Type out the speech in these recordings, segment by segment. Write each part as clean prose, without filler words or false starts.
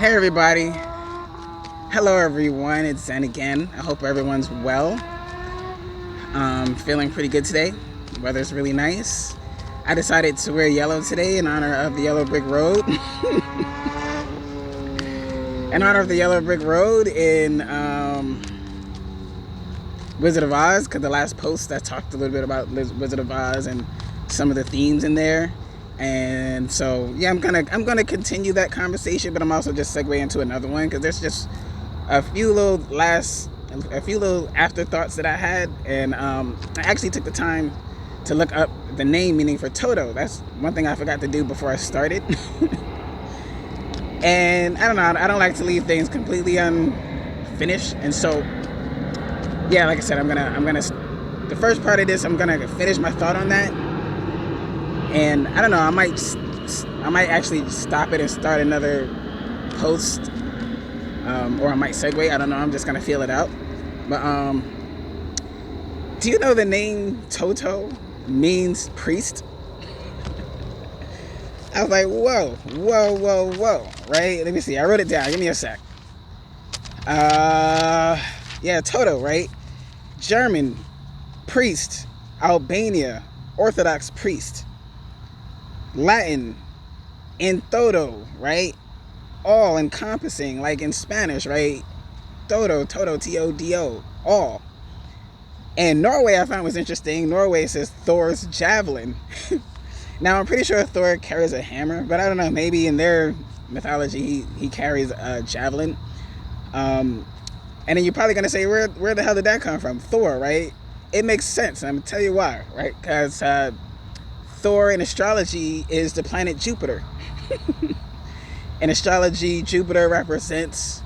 Hey everybody, hello everyone, it's Zen again. I hope everyone's well. Feeling pretty good today. The weather's really nice. I decided to wear yellow today in honor of the yellow brick road. In honor of the yellow brick road in Wizard of Oz, because the last post I talked a little bit about Wizard of Oz and some of the themes in there. And so yeah, I'm gonna continue that conversation, but I'm also just segue into another one because there's just a few little afterthoughts that I had, and I actually took the time to look up the name meaning for Toto. That's one thing I forgot to do before I started. And I don't know, I don't like to leave things completely unfinished, and so yeah, like I said, I'm gonna the first part of this, I'm gonna finish my thought on that. And I don't know, I might actually stop it and start another post, or I might segue. I don't know. I'm just gonna feel it out. But do you know the name Toto means priest? I was like, whoa, right? Let me see. I wrote it down. Give me a sec. Yeah, Toto, right? German, priest. Albania, Orthodox priest. Latin, in todo, right? All encompassing, like in Spanish, right? Todo, T-O-D-O, all. And Norway I found was interesting. Norway says Thor's javelin. Now I'm pretty sure Thor carries a hammer, but I don't know, maybe in their mythology he carries a javelin. And then you're probably gonna say, where the hell did that come from? Thor, right? It makes sense, and I'm gonna tell you why, right? Because Thor in astrology is the planet Jupiter. In astrology, Jupiter represents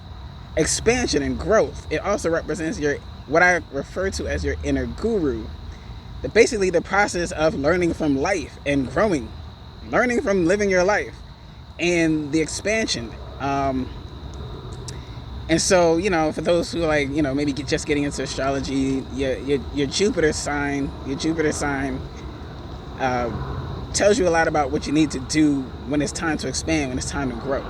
expansion and growth. It also represents what I refer to as your inner guru. Basically the process of learning from life and growing, learning from living your life and the expansion. And so, for those who are maybe just getting into astrology, your Jupiter sign, tells you a lot about what you need to do when it's time to expand, when it's time to grow,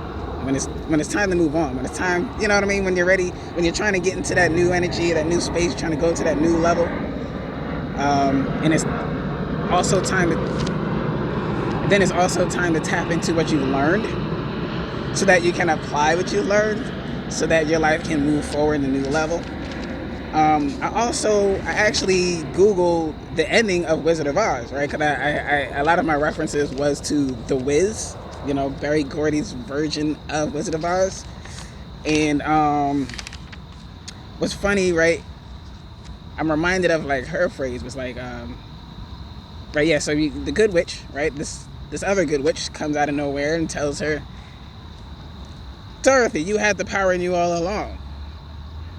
when it's time to move on, when it's time, you know what I mean, when you're ready, when you're trying to get into that new energy, that new space, trying to go to that new level. And it's also time to tap into what you've learned so that you can apply what you've learned so that your life can move forward to a new level. I actually Googled the ending of Wizard of Oz, right? Because a lot of my references was to The Wiz, Barry Gordy's version of Wizard of Oz. And what's funny, right? I'm reminded of her phrase was right, yeah. So the good witch, right? This other good witch comes out of nowhere and tells her, Dorothy, you had the power in you all along.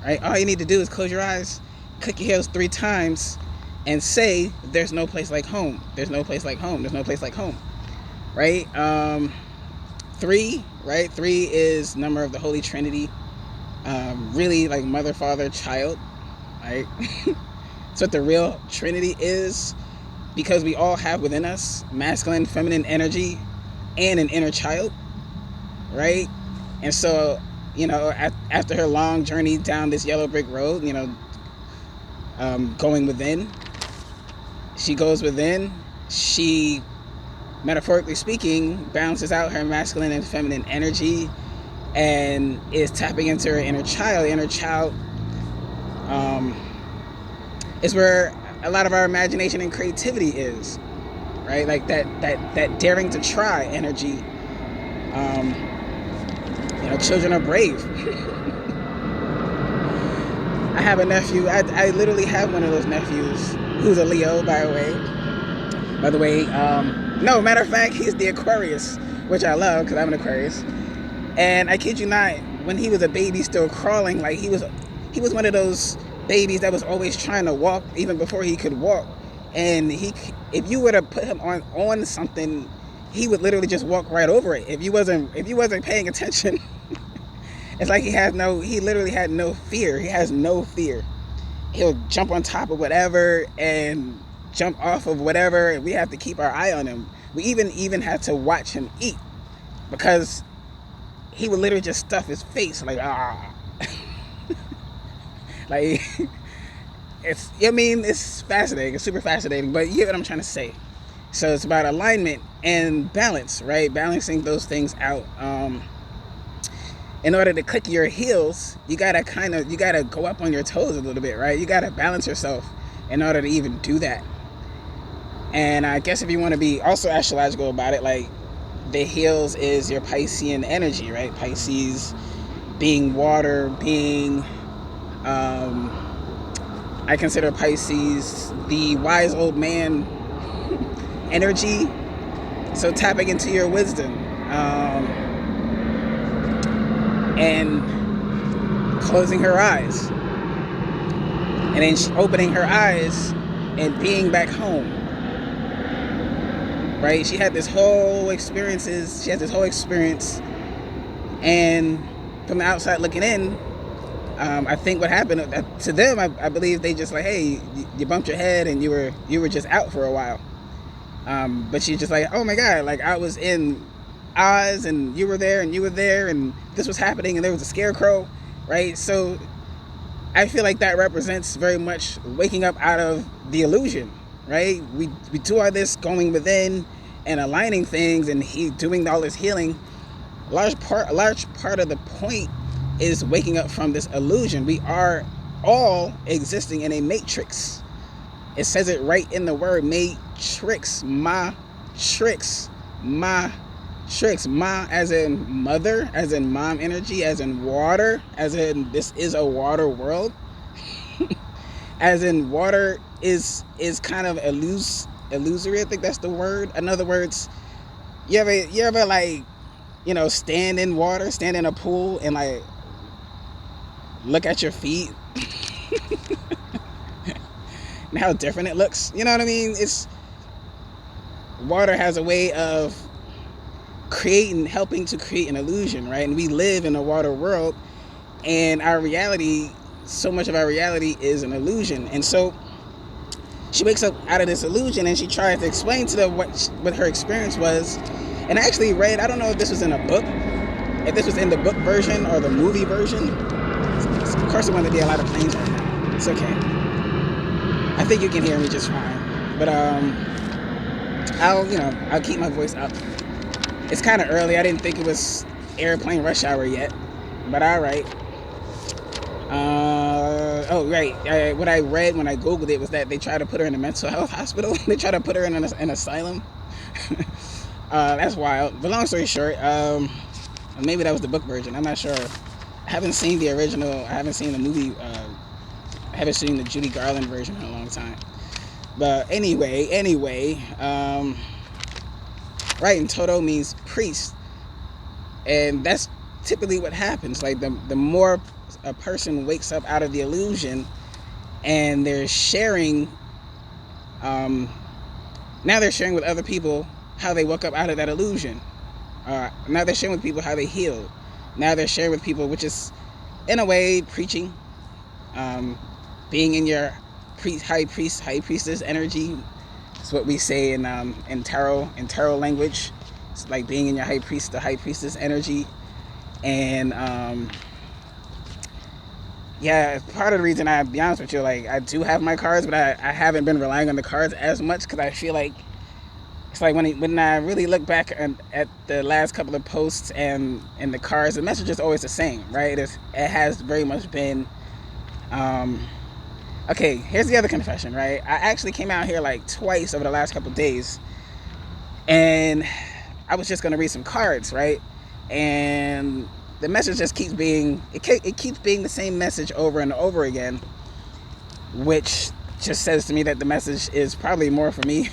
Right? All you need to do is close your eyes, click your heels 3 times, and say, there's no place like home. There's no place like home. There's no place like home. Right? 3, right? 3 is number of the Holy Trinity. Really like mother, father, child. Right? That's what the real Trinity is, because we all have within us masculine, feminine energy and an inner child. Right? And so, after her long journey down this yellow brick road, going within, she goes within, she, metaphorically speaking, balances out her masculine and feminine energy and is tapping into her inner child. The inner child is where a lot of our imagination and creativity is, right? Like that daring to try energy. Children are brave. I have a nephew. I literally have one of those nephews who's a Leo, by the way. No, matter of fact, he's the Aquarius, which I love because I'm an Aquarius. And I kid you not, when he was a baby still crawling, like he was one of those babies that was always trying to walk even before he could walk. And if you were to put him on something, he would literally just walk right over it. If you wasn't paying attention. It's like he literally had no fear. He has no fear. He'll jump on top of whatever and jump off of whatever, and we have to keep our eye on him. We even have to watch him eat, because he would literally just stuff his face like like it's fascinating. It's super fascinating, but you get what I'm trying to say. So it's about alignment and balance, right? Balancing those things out. In order to click your heels, you gotta go up on your toes a little bit, right? You gotta balance yourself in order to even do that. And I guess if you want to be also astrological about it, like the heels is your Piscean energy, right? Pisces being water, being I consider Pisces the wise old man energy. So tapping into your wisdom and closing her eyes and then opening her eyes and being back home, right? She had this whole experience, and from the outside looking in, I think what happened to them, I believe they just like, hey, you bumped your head and you were just out for a while. But she's just like, oh my God, like I was in Oz and you were there and this was happening and there was a scarecrow, right? So I feel like that represents very much waking up out of the illusion, right? We do all this going within and aligning things and doing all this healing. A large part of the point is waking up from this illusion. We are all existing in a matrix. It says it right in the word matrix. Ma as in mother, as in mom energy, as in water, as in this is a water world. As in water is kind of illusory, I think that's the word. In other words, you ever like, stand in water, stand in a pool and like look at your feet and how different it looks. You know what I mean? Water has a way of helping to create an illusion, right? And we live in a water world, and so much of our reality is an illusion. And so she wakes up out of this illusion and she tries to explain to them what her experience was. And I actually read, I don't know if this was in a book, if this was in the book version or the movie version. Of course, I'm going to be a lot of planes right now. It's okay. I think you can hear me just fine. But I'll keep my voice up. It's kind of early. I didn't think it was airplane rush hour yet. But all right. Right. What I read when I Googled it was that they tried to put her in a mental health hospital. They tried to put her in an asylum. That's wild. But long story short, maybe that was the book version. I'm not sure. I haven't seen the original. I haven't seen the movie. I haven't seen the Judy Garland version in a long time. But anyway, right, and Toto means priest. And that's typically what happens. Like the more a person wakes up out of the illusion and they're sharing, now they're sharing with other people how they woke up out of that illusion. Now they're sharing with people how they healed. Now they're sharing with people, which is in a way preaching, being in your high priestess energy. It's what we say in tarot language. It's like being in your high priestess energy. And part of the reason, I'll be honest with you, like I do have my cards, but I haven't been relying on the cards as much because I feel like it's like when I really look back at the last couple of posts and the cards, the message is always the same, right? It has very much been. Okay, here's the other confession, right? I actually came out here like twice over the last couple of days, and I was just gonna read some cards, right? And the message just keeps being the same message over and over again, which just says to me that the message is probably more for me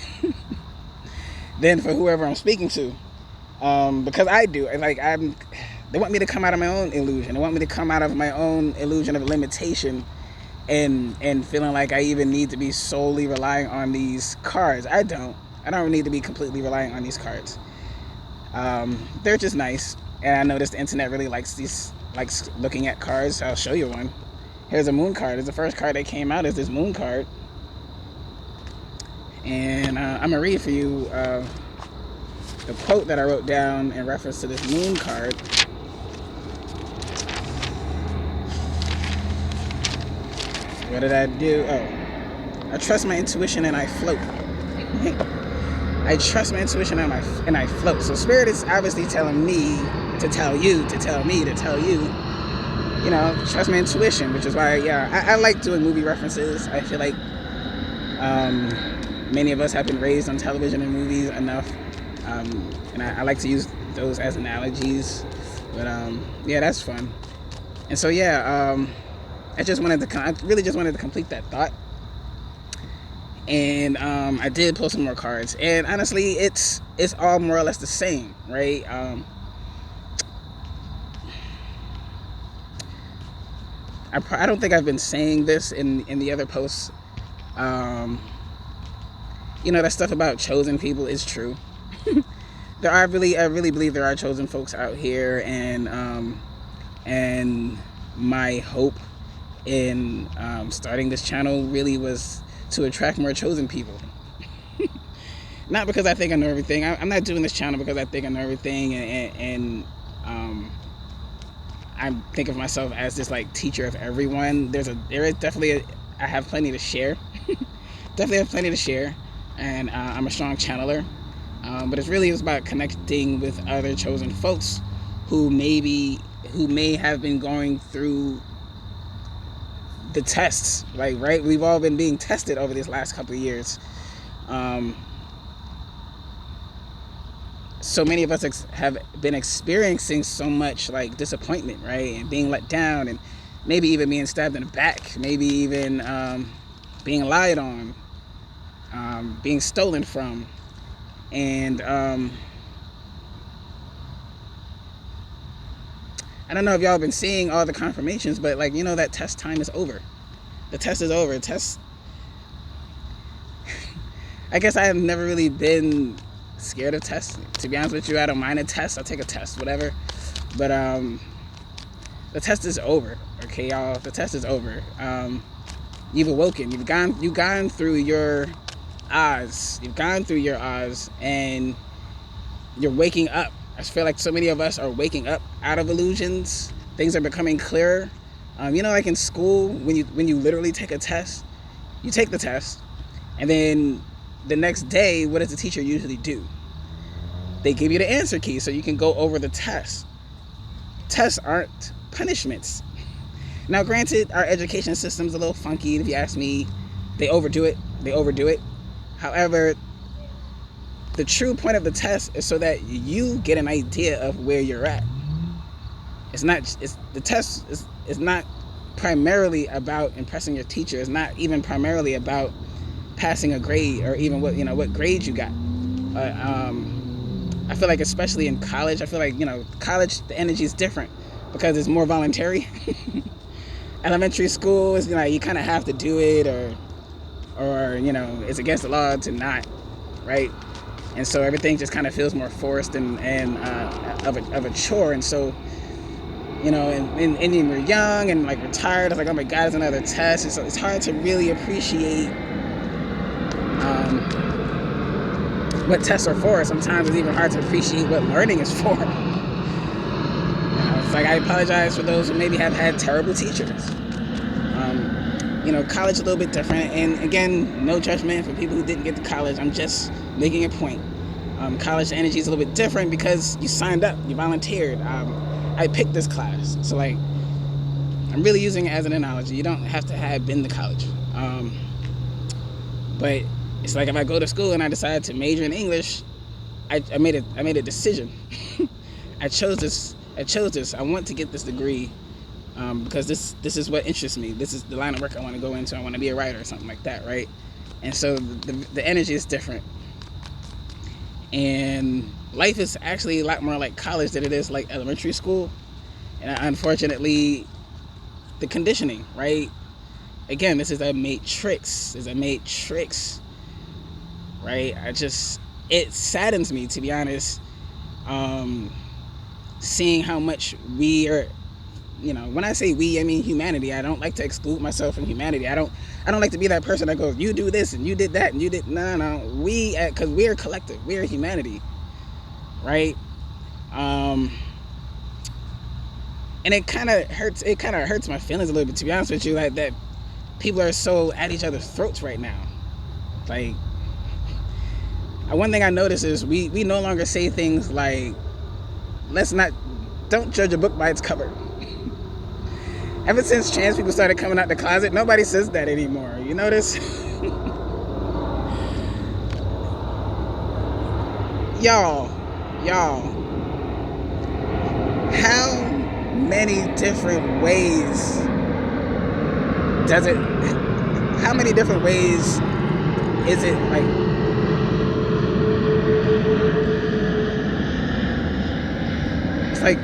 than for whoever I'm speaking to, because I do like they want me to come out of my own illusion. They want me to come out of my own illusion of limitation and feeling like I even need to be solely relying on these cards. I don't need to be completely relying on these cards. They're just nice, and I noticed the internet really likes looking at cards. I'll show you one. Here's a moon card. It's the first card that came out is this moon card, and I'm gonna read for you the quote that I wrote down in reference to this moon card. What did I do? Oh, I trust my intuition and I float. I trust my intuition and I float. So spirit is obviously telling me to tell you, to tell me, to tell you, you know, trust my intuition, which is why, yeah, I like doing movie references. I feel like many of us have been raised on television and movies enough, and I like to use those as analogies. But yeah, that's fun. And so yeah, I really just wanted to complete that thought. And I did pull some more cards, and honestly, it's all more or less the same, right? I don't think I've been saying this in the other posts. You know, that stuff about chosen people is true. I really believe there are chosen folks out here, and my hope in starting this channel really was to attract more chosen people. Not because I think I know everything. I'm not doing this channel because I think I know everything, and I think of myself as this like teacher of everyone. There is definitely I have plenty to share. Definitely have plenty to share, and I'm a strong channeler. But it's really about connecting with other chosen folks who may have been going through the tests, like, right? We've all been being tested over these last couple of years. So many of us have been experiencing so much like disappointment, right? And being let down, and maybe even being stabbed in the back, maybe even being lied on, being stolen from. And I don't know if y'all been seeing all the confirmations, but like, you know, that test time is over. The test is over. I guess I have never really been scared of tests. To be honest with you, I don't mind a test. I'll take a test, whatever. But the test is over. Okay, y'all. The test is over. You've awoken. You've gone through your Oz. You've gone through your Oz, and you're waking up. I feel like so many of us are waking up out of illusions. Things are becoming clearer. You know, like in school, when you literally take a test, you take the test, and then the next day, what does the teacher usually do? They give you the answer key so you can go over the test. Tests aren't punishments. Now, granted, our education system's a little funky. If you ask me, they overdo it. However, the true point of the test is so that you get an idea of where you're at. The test is not primarily about impressing your teacher. It's not even primarily about passing a grade or even what grade you got. I feel like, especially in college, college, the energy is different because it's more voluntary. Elementary school is, you kind of have to do it, or it's against the law to not, right? And so everything just kind of feels more forced and of a chore. And so, and when we're young and like we're tired, it's like, oh my God, it's another test. And so it's hard to really appreciate what tests are for. Sometimes it's even hard to appreciate what learning is for. It's like, I apologize for those who maybe have had terrible teachers. College is a little bit different, and again, no judgment for people who didn't get to college. I'm just making a point. College energy is a little bit different because you signed up, you volunteered. I picked this class, so like, I'm really using it as an analogy. You don't have to have been to college, but it's like if I go to school and I decide to major in English, I made a decision. I chose this. I want to get this degree. Because this is what interests me. This is the line of work I want to go into. I want to be a writer or something like that, right? And so the energy is different. And life is actually a lot more like college than it is like elementary school. And unfortunately, the conditioning, right? Again, this is a matrix. Right? It saddens me, to be honest, seeing how much we are. When I say we, I mean humanity. I don't like to exclude myself from humanity. I don't like to be that person that goes, you do this and you did that and you did. No. Because we're collective. We're humanity, right? And it kind of hurts. It kind of hurts my feelings a little bit, to be honest with you. Like that, people are so at each other's throats right now. Like, one thing I notice is we no longer say things like, don't judge a book by its cover. Ever since trans people started coming out the closet, nobody says that anymore. You notice? y'all, how many different ways how many different ways is it like, it's like,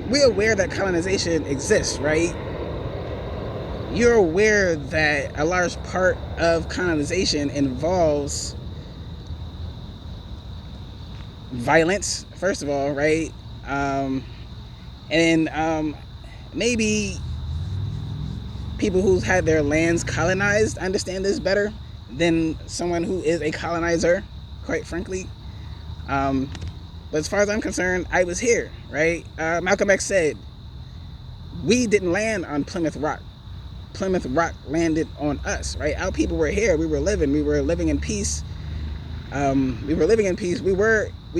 we're aware that colonization exists, right? You're aware that a large part of colonization involves violence, first of all, right? And maybe people who've had their lands colonized understand this better than someone who is a colonizer, quite frankly. But as far as I'm concerned, I was here, right? Malcolm X said, we didn't land on Plymouth Rock. Plymouth Rock landed on us, right? Our people were here. We were living in peace. We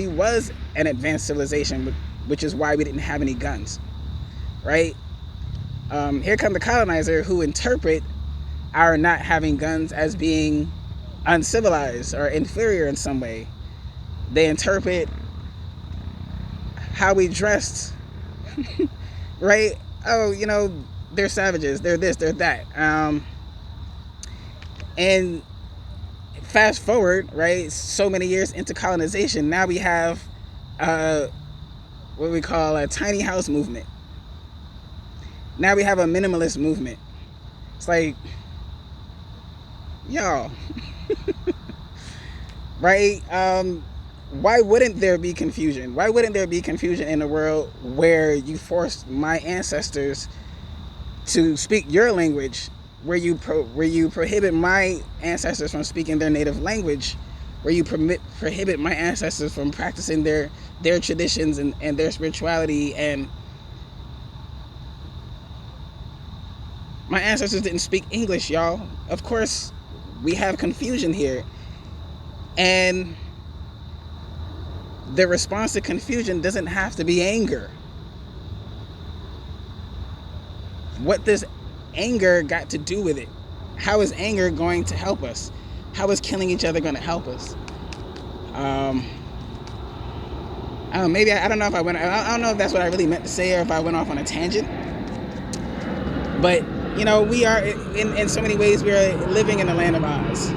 was an advanced civilization, which is why we didn't have any guns, right? Here come the colonizer who interpret our not having guns as being uncivilized or inferior in some way. They interpret how we dressed, right? Oh, they're savages, they're this, they're that. And fast forward, right, so many years into colonization, now we have what we call a tiny house movement. Now we have a minimalist movement. It's like, y'all, right? Why wouldn't there be confusion? Why wouldn't there be confusion in a world where you forced my ancestors to speak your language, where you prohibit my ancestors from speaking their native language, where you prohibit my ancestors from practicing their traditions and their spirituality? And my ancestors didn't speak English, y'all. Of course, we have confusion here. And the response to confusion doesn't have to be anger. What does anger got to do with it? How is anger going to help us? How is killing each other going to help us? I don't know, I don't know if that's what I really meant to say, or if I went off on a tangent. But, we are, in so many ways, we are living in the land of Oz.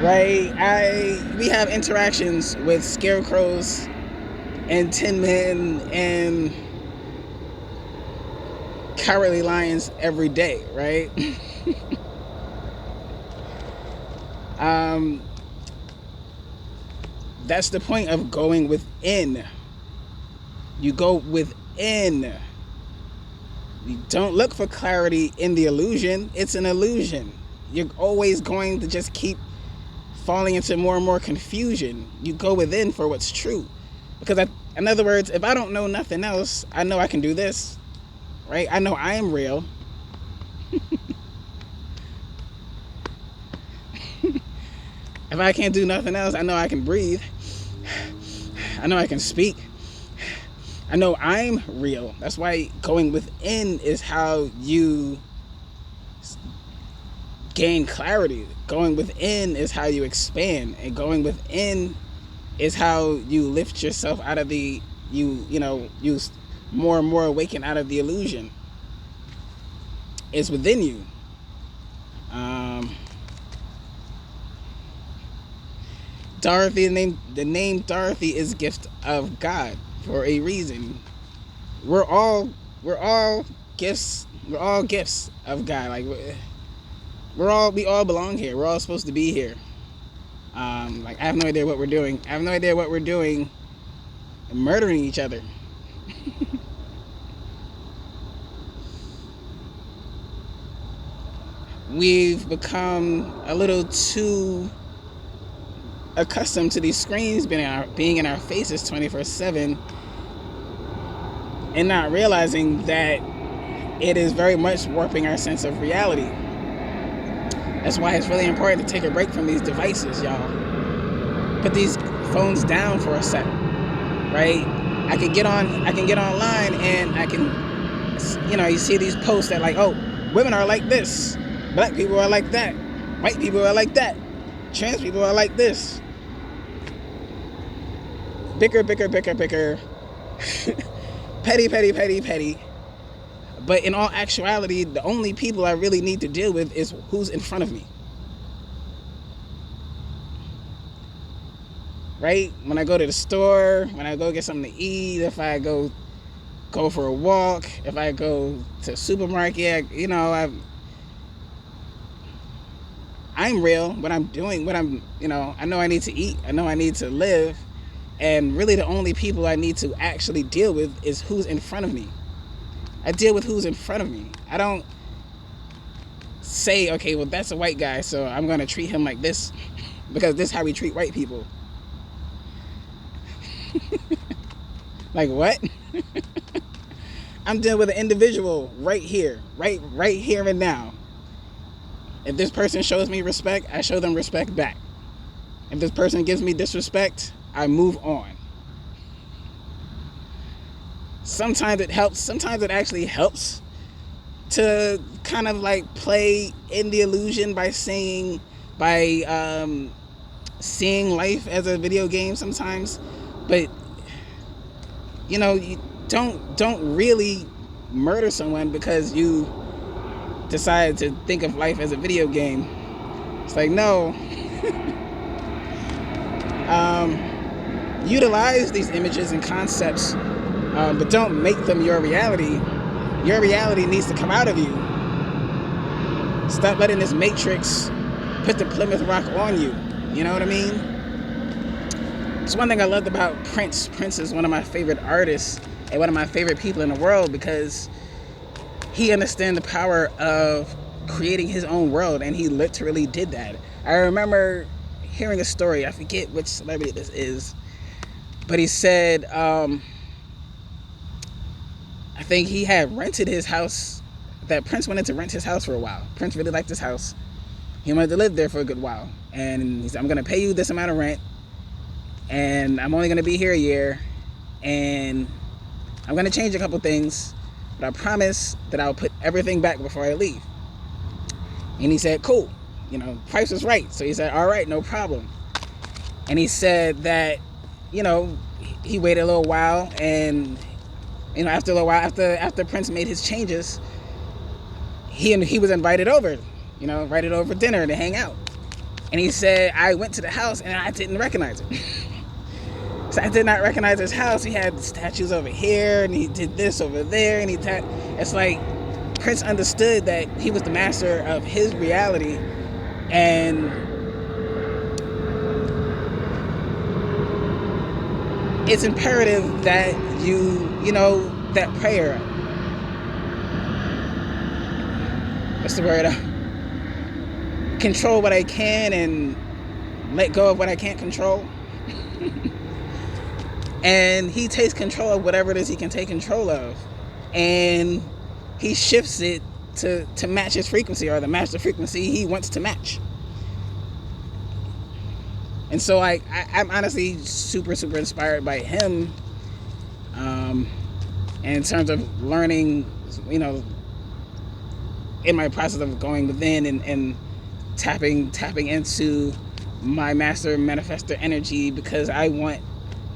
Right? We have interactions with scarecrows and tin men and cowardly lions every day, right? That's the point of going within. You go within. You don't look for clarity in the illusion. It's an illusion. You're always going to just keep falling into more and more confusion. You go within for what's true. Because, in other words, if I don't know nothing else, I know I can do this, right? I know I am real. If I can't do nothing else, I know I can breathe. I know I can speak. I know I'm real. That's why going within is how you gain clarity. Going within is how you expand, and going within is how you lift yourself out of you more and more awaken out of the illusion. It's within you. Dorothy, the name Dorothy is gift of God for a reason. We're all gifts. We're all gifts of God. Like, we all belong here. We're all supposed to be here. I have no idea what we're doing. I have no idea what we're doing murdering each other. We've become a little too accustomed to these screens being in our faces 24/7, and not realizing that it is very much warping our sense of reality. That's why it's really important to take a break from these devices, y'all. Put these phones down for a second, right? I can get online and I can, you see these posts that like, oh, women are like this, black people are like that, white people are like that, trans people are like this. Bicker, bicker, bicker, bicker. Petty, petty, petty, petty. But in all actuality, the only people I really need to deal with is who's in front of me. Right? When I go to the store, when I go get something to eat, if I go for a walk, if I go to the supermarket, I'm real. What I'm doing, I know I need to eat. I know I need to live. And really the only people I need to actually deal with is who's in front of me. I deal with who's in front of me. I don't say, okay, well, that's a white guy, so I'm going to treat him like this because this is how we treat white people. Like, what? I'm dealing with an individual right here, right here and now. If this person shows me respect, I show them respect back. If this person gives me disrespect, I move on. Sometimes it helps. Sometimes it actually helps to kind of like play in the illusion by seeing life as a video game sometimes. But you don't really murder someone because you decide to think of life as a video game. It's like, no. Utilize these images and concepts, but don't make them your reality. Your reality needs to come out of you. Stop letting this matrix put the Plymouth Rock on you. You know what I mean? It's one thing I loved about Prince. Prince is one of my favorite artists and one of my favorite people in the world because he understands the power of creating his own world, and he literally did that. I remember hearing a story, I forget which celebrity this is, but he said, I think he had rented his house, that Prince wanted to rent his house for a while. Prince really liked his house. He wanted to live there for a good while. And he said, I'm going to pay you this amount of rent, and I'm only going to be here a year, and I'm going to change a couple things, but I promise that I'll put everything back before I leave. And he said, cool. Price was right. So he said, all right, no problem. And he said that, he waited a little while, and, after a little while, after Prince made his changes, he was invited over, invited over for dinner to hang out. And he said, I went to the house and I didn't recognize it. So I did not recognize his house. He had statues over here, and he did this over there, and it's like Prince understood that he was the master of his reality, and it's imperative that that prayer. What's the word? Control what I can and let go of what I can't control. And he takes control of whatever it is he can take control of, and he shifts it to match his frequency, or to match the frequency he wants to match. And so I'm honestly super, super inspired by him, and in terms of learning, in my process of going within and tapping into my master manifestor energy, because I want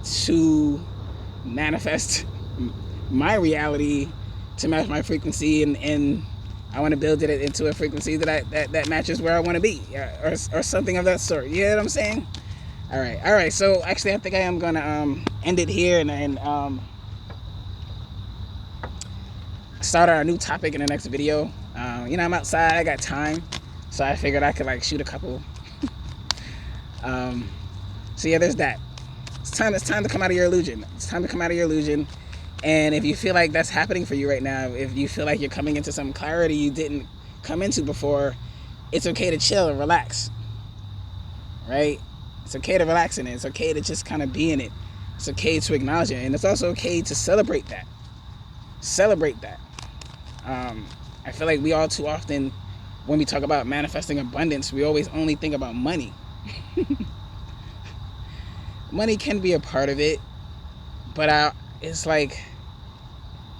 to manifest my reality to match my frequency, and I want to build it into a frequency that matches where I want to be, or something of that sort. You know what I'm saying? All right. So actually, I think I am gonna end it here and start our new topic in the next video. I'm outside, I got time, so I figured I could shoot a couple. So yeah, there's that. It's time to come out of your illusion. It's time to come out of your illusion. And if you feel like that's happening for you right now, if you feel like you're coming into some clarity you didn't come into before, it's okay to chill and relax, right? It's okay to relax in it. It's okay to just kind of be in it. It's okay to acknowledge it. And it's also okay to celebrate that. Celebrate that. I feel like we all too often, when we talk about manifesting abundance, we always only think about money. Money can be a part of it, but it's like,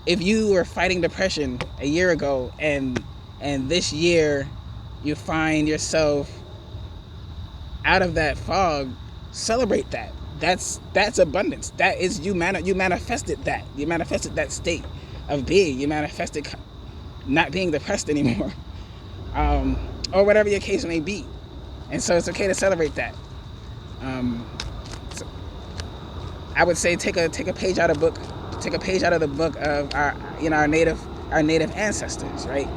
if you were fighting depression a year ago and this year you find yourself out of that fog, celebrate that. That's abundance. That is you manifested that. You manifested that state of being. You manifested not being depressed anymore, or whatever your case may be. And so it's okay to celebrate that. So I would say take a page out of book. Take a page out of the book of our native ancestors, right?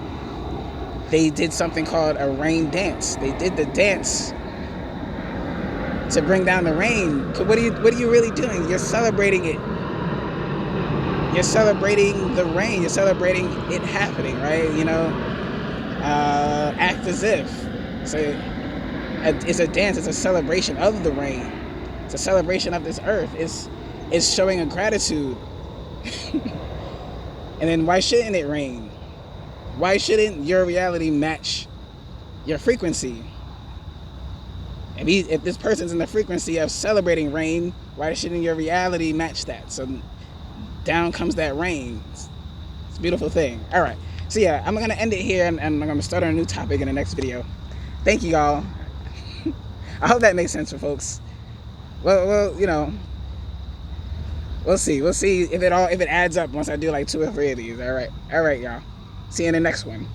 They did something called a rain dance. They did the dance to bring down the rain. So what are you really doing? You're celebrating it. You're celebrating the rain. You're celebrating it happening, right? Act as if. So it's a dance. It's a celebration of the rain. It's a celebration of this earth. It's showing a gratitude. And then why shouldn't it rain? Why shouldn't your reality match your frequency? If this person's in the frequency of celebrating rain, why shouldn't your reality match that? So down comes that rain. It's a beautiful thing. All right. So yeah, I'm going to end it here, and I'm going to start on a new topic in the next video. Thank you, y'all. I hope that makes sense for folks. Well, we'll see. We'll see if it adds up once I do like 2 or 3 of these. All right, y'all. See you in the next one.